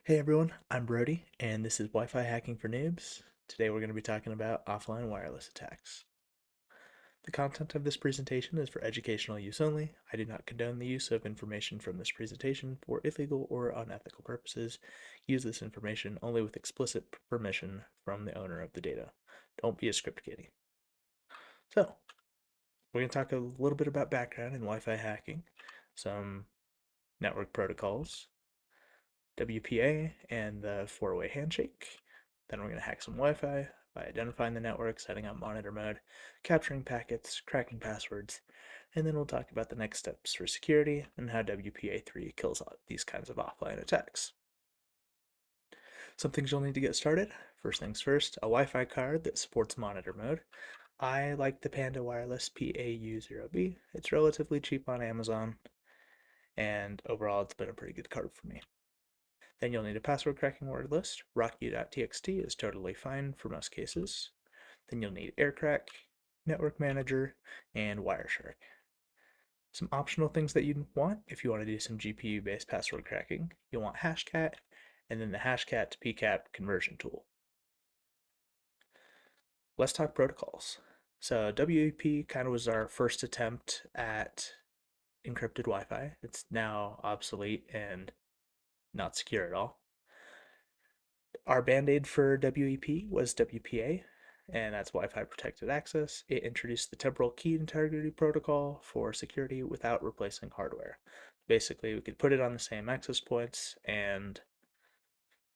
Hey everyone, I'm Brody, and this is Wi-Fi hacking for noobs. Today we're going to be talking about offline wireless attacks. The content of this presentation is for educational use only. I do not condone the use of information from this presentation for illegal or unethical purposes. Use this information only with explicit permission from the owner of the data. Don't be a script kiddie. So, we're going to talk a little bit about background in Wi-Fi hacking, some network protocols, WPA, and the four-way handshake. Then we're going to hack some Wi-Fi by identifying the network, setting up monitor mode, capturing packets, cracking passwords, and then we'll talk about the next steps for security and how WPA3 kills these kinds of offline attacks. Some things you'll need to get started. First things first, a Wi-Fi card that supports monitor mode. I like the Panda Wireless PAU0B. It's relatively cheap on Amazon, and overall it's been a pretty good card for me. Then you'll need a password cracking word list. Rocky.txt is totally fine for most cases. Then you'll need AirCrack, Network Manager, and Wireshark. Some optional things that you'd want if you want to do some GPU-based password cracking. You'll want Hashcat, and then the Hashcat to PCAP conversion tool. Let's talk protocols. So WEP kind of was our first attempt at encrypted Wi-Fi. It's now obsolete and not secure at all. Our band-aid for WEP was WPA, and that's Wi-Fi Protected Access. It introduced the temporal key integrity protocol for security without replacing hardware. Basically, we could put it on the same access points and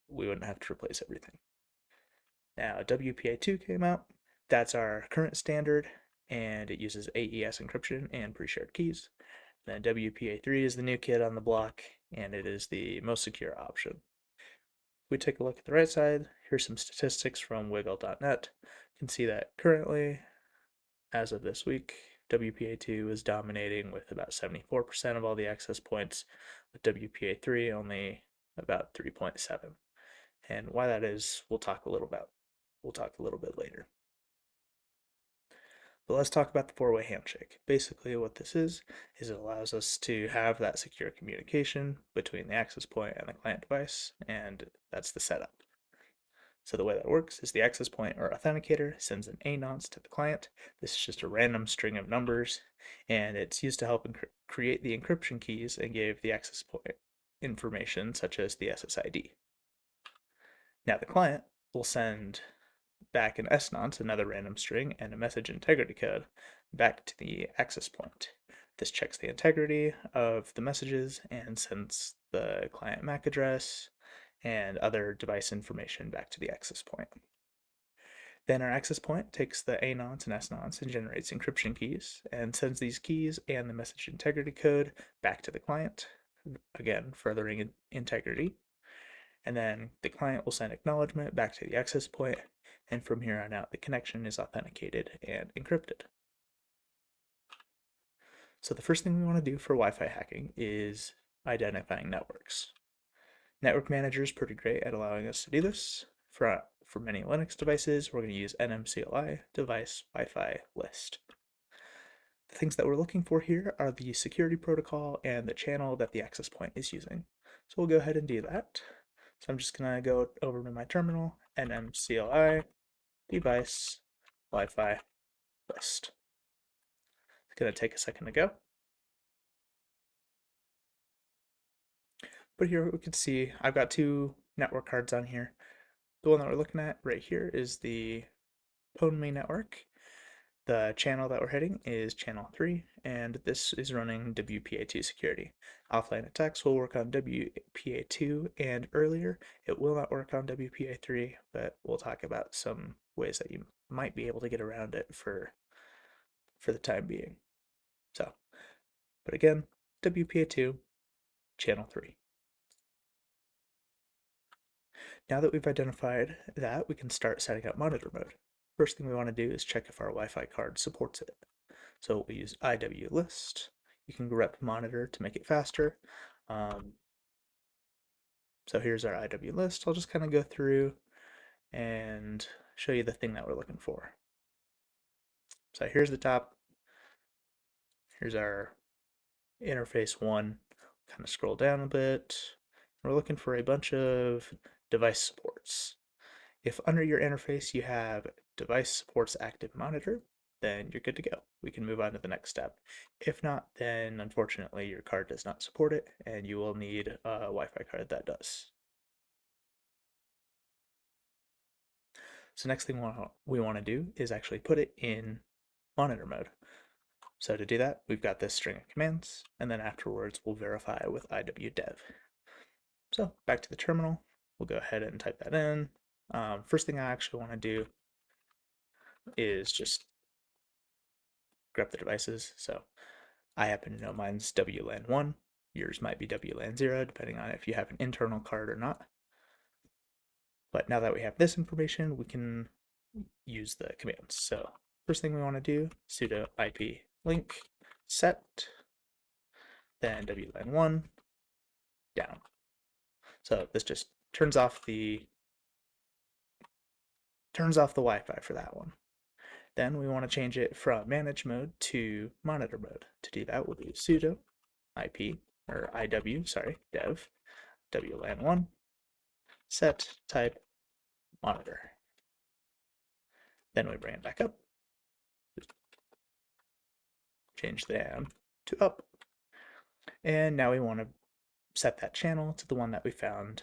we wouldn't have to replace everything. Now, WPA2 came out. That's our current standard, and it uses AES encryption and pre-shared keys. Then WPA3 is the new kid on the block, and it is the most secure option. If we take a look at the right side, here's some statistics from wiggle.net. You can see that currently, as of this week, WPA2 is dominating with about 74% of all the access points, with WPA3 only about 3.7. And why that is, we'll talk a little bit later. But let's talk about the four-way handshake. Basically, what this is it allows us to have that secure communication between the access point and the client device, and that's the setup. So the way that works is the access point or authenticator sends an anonce to the client. This is just a random string of numbers, and it's used to help create the encryption keys and give the access point information such as the SSID. Now the client will send back an SNONCE, another random string, and a message integrity code back to the access point. This checks the integrity of the messages and sends the client MAC address and other device information back to the access point. Then our access point takes the anonce and snonce and generates encryption keys and sends these keys and the message integrity code back to the client, again, furthering integrity. And then the client will send acknowledgement back to the access point, and from here on out, the connection is authenticated and encrypted. So the first thing we want to do for Wi-Fi hacking is identifying networks. Network Manager is pretty great at allowing us to do this. For many Linux devices, we're going to use NMCLI device Wi-Fi list. The things that we're looking for here are the security protocol and the channel that the access point is using. So we'll go ahead and do that. So I'm just going to go over to my terminal, NMCLI device Wi-Fi list. It's going to take a second to go. But here we can see I've got two network cards on here. The one that we're looking at right here is the PwnMe network. The channel that we're hitting is channel 3, and this is running WPA2 security. Offline attacks will work on WPA2 and earlier. It will not work on WPA3, but we'll talk about some ways that you might be able to get around it for the time being. So, but again, WPA2, channel 3. Now that we've identified that, we can start setting up monitor mode. First thing we want to do is check if our Wi-Fi card supports it. So we use IWList. You can grep monitor to make it faster. So here's our IWList. I'll just kind of go through and show you the thing that we're looking for. So here's the top. Here's our interface 1. Kind of scroll down a bit. We're looking for a bunch of device supports. If under your interface you have device supports active monitor, then you're good to go. We can move on to the next step. If not, then unfortunately your card does not support it, and you will need a Wi-Fi card that does. So next thing we want to do is actually put it in monitor mode. So to do that, we've got this string of commands, and then afterwards we'll verify with iwdev. So back to the terminal, we'll go ahead and type that in. First thing I actually want to do is just grab the devices. So I happen to know mine's WLAN1. Yours might be WLAN0, depending on if you have an internal card or not. But now that we have this information, we can use the commands. So first thing we want to do, sudo IP link set, then WLAN1 down. So this just turns off the Wi-Fi for that one. Then we want to change it from manage mode to monitor mode. To do that, we'll do sudo IP or IW, sorry, dev WLAN1 set type monitor. Then we bring it back up. Change the down to up. And now we want to set that channel to the one that we found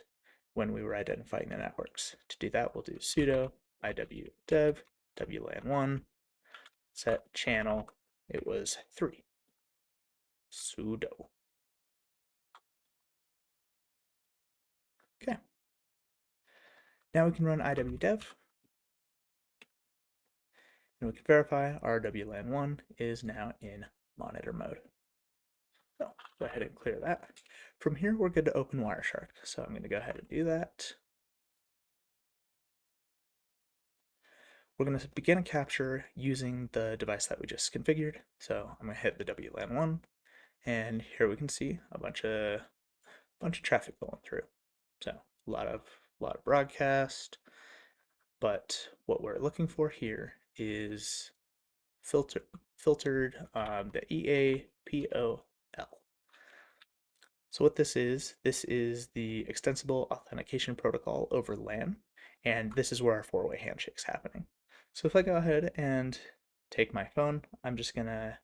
when we were identifying the networks. To do that, we'll do sudo iwdev WLAN1 set channel. It was 3. Sudo. Okay. Now we can run iwdev, and we can verify our WLAN1 is now in monitor mode. So go ahead and clear that. From here, we're good to open Wireshark. So I'm going to go ahead and do that. We're going to begin a capture using the device that we just configured. So I'm going to hit the WLAN1, and here we can see a bunch of traffic going through. So a lot of broadcast, but what we're looking for here is filtered the EAPOL. So what this is the extensible authentication protocol over LAN, and this is where our four-way handshake's happening. So if I go ahead and take my phone, I'm just gonna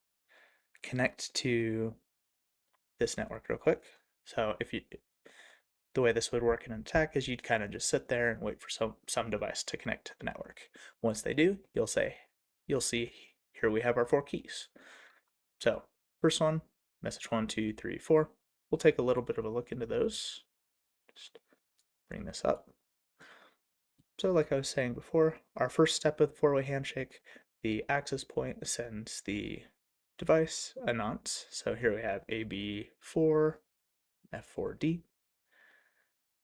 connect to this network real quick. So the way this would work in an attack is you'd kind of just sit there and wait for some device to connect to the network. Once they do, you'll see here we have our 4 keys. So first one, message 1, 2, 3, 4. We'll take a little bit of a look into those. Just bring this up. So like I was saying before, our first step of the four-way handshake, the access point sends the device a nonce. So here we have AB4, F4D.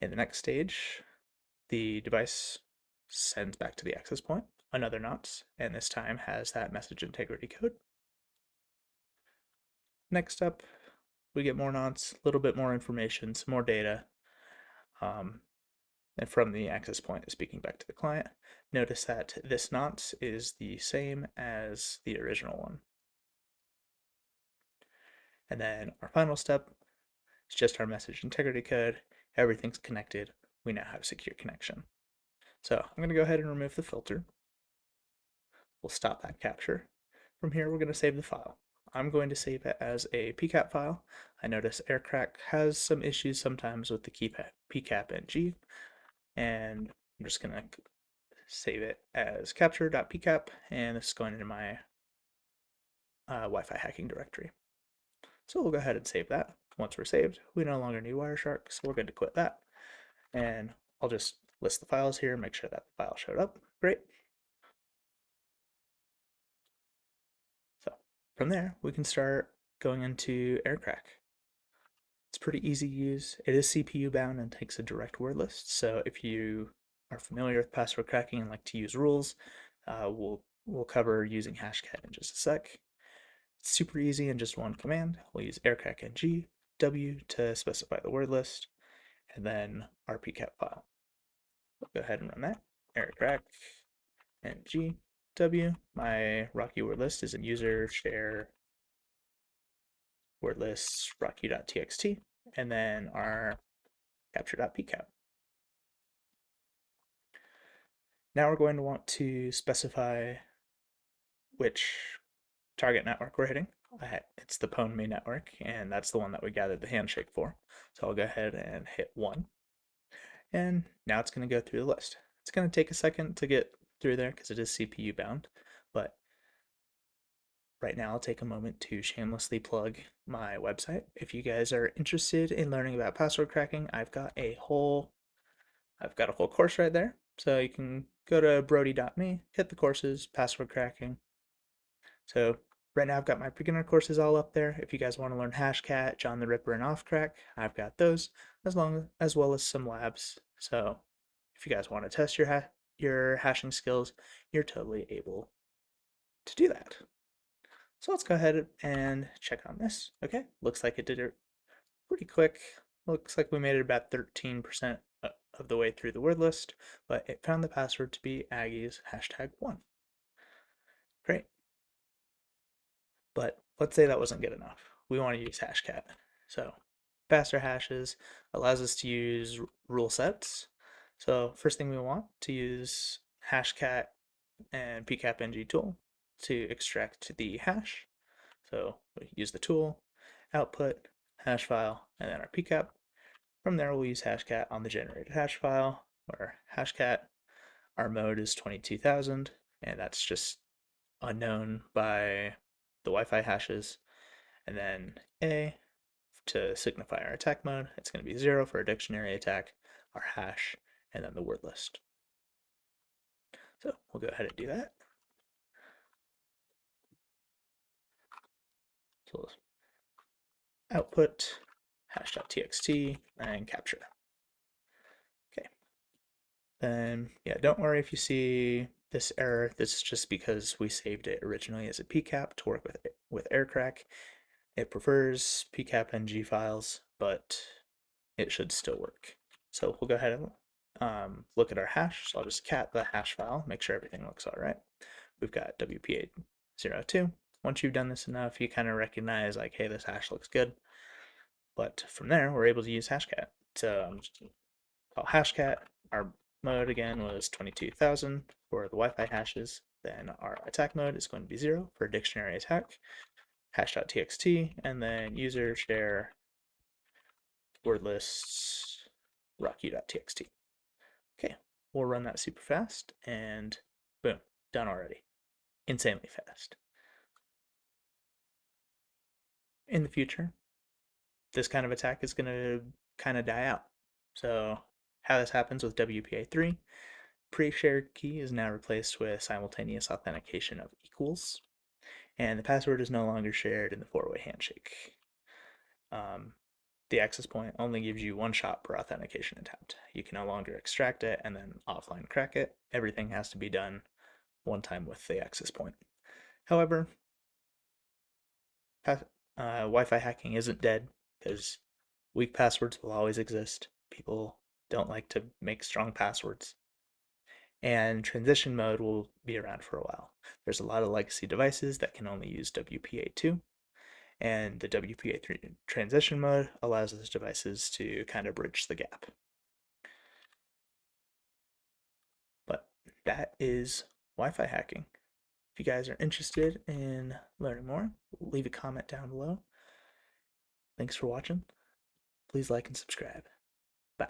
In the next stage, the device sends back to the access point another nonce, and this time has that message integrity code. Next up, we get more nonce, a little bit more information, some more data. And from the access point speaking back to the client, notice that this nonce is the same as the original one. And then our final step is just our message integrity code. Everything's connected. We now have secure connection. So I'm going to go ahead and remove the filter. We'll stop that capture. From here, we're going to save the file. I'm going to save it as a PCAP file. I notice Aircrack has some issues sometimes with the PCAP NG, and I'm just going to save it as capture.pcap, and this is going into my Wi-Fi hacking directory. So we'll go ahead and save that. Once we're saved, we no longer need Wireshark, so we're good to quit that. And I'll just list the files here, make sure that the file showed up. Great. So from there, we can start going into Aircrack. It's pretty easy to use. It is CPU bound and takes a direct word list. So if you are familiar with password cracking and like to use rules, we'll cover using hashcat in just a sec. It's super easy in just one command. We'll use aircrack-ng w to specify the word list, and then our pcap file. We'll go ahead and run that. Aircrack-ng w. My Rocky word list is in user share word list rocky.txt, and then our capture.pcap. Now we're going to want to specify which target network we're hitting. It's the pwn.me network, and that's the one that we gathered the handshake for. So I'll go ahead and hit 1. And now it's going to go through the list. It's going to take a second to get through there because it is CPU bound, but right now I'll take a moment to shamelessly plug my website. If you guys are interested in learning about password cracking, I've got a whole course right there. So you can go to brody.me, hit the courses, password cracking. So right now I've got my beginner courses all up there. If you guys want to learn Hashcat, John the Ripper, and Offcrack, I've got those as well as some labs. So if you guys want to test your hashing skills, you're totally able to do that. So let's go ahead and check on this. Okay, looks like it did it pretty quick. Looks like we made it about 13% of the way through the word list, but it found the password to be Aggie's #1. Great. But let's say that wasn't good enough. We want to use Hashcat. So faster hashes allows us to use rule sets. So first thing we want to use Hashcat and pcap-ng tool to extract the hash. So we use the tool, output, hash file, and then our pcap. From there, we'll use hashcat on the generated hash file, where hashcat, our mode is 22,000, and that's just unknown by the Wi-Fi hashes. And then A to signify our attack mode, it's going to be 0 for a dictionary attack, our hash, and then the word list. So we'll go ahead and do that. So output hash.txt and capture. Okay. Then yeah, don't worry if you see this error. This is just because we saved it originally as a pcap to work with aircrack. It prefers pcap-ng files, but it should still work. So we'll go ahead and look at our hash. So I'll just cat the hash file, make sure everything looks all right. We've got WP802. Once you've done this enough, you kind of recognize like, hey, this hash looks good. But from there, we're able to use hashcat. So I'm just call hashcat. Our mode again was 22,000 for the Wi-Fi hashes. Then our attack mode is going to be 0 for a dictionary attack. Hash.txt, and then user share word lists rocky.txt. Okay, we'll run that super fast, and boom, done already. Insanely fast. In the future, this kind of attack is going to kind of die out. So how this happens with WPA3, pre-shared key is now replaced with simultaneous authentication of equals, and the password is no longer shared in the four-way handshake. The access point only gives you one shot per authentication attempt. You can no longer extract it and then offline crack it. Everything has to be done one time with the access point. However, Wi-Fi hacking isn't dead because weak passwords will always exist. People don't like to make strong passwords. And transition mode will be around for a while. There's a lot of legacy devices that can only use WPA2, and the WPA3 transition mode allows those devices to kind of bridge the gap. But that is Wi-Fi hacking. If you guys are interested in learning more, leave a comment down below. Thanks for watching. Please like and subscribe. Bye.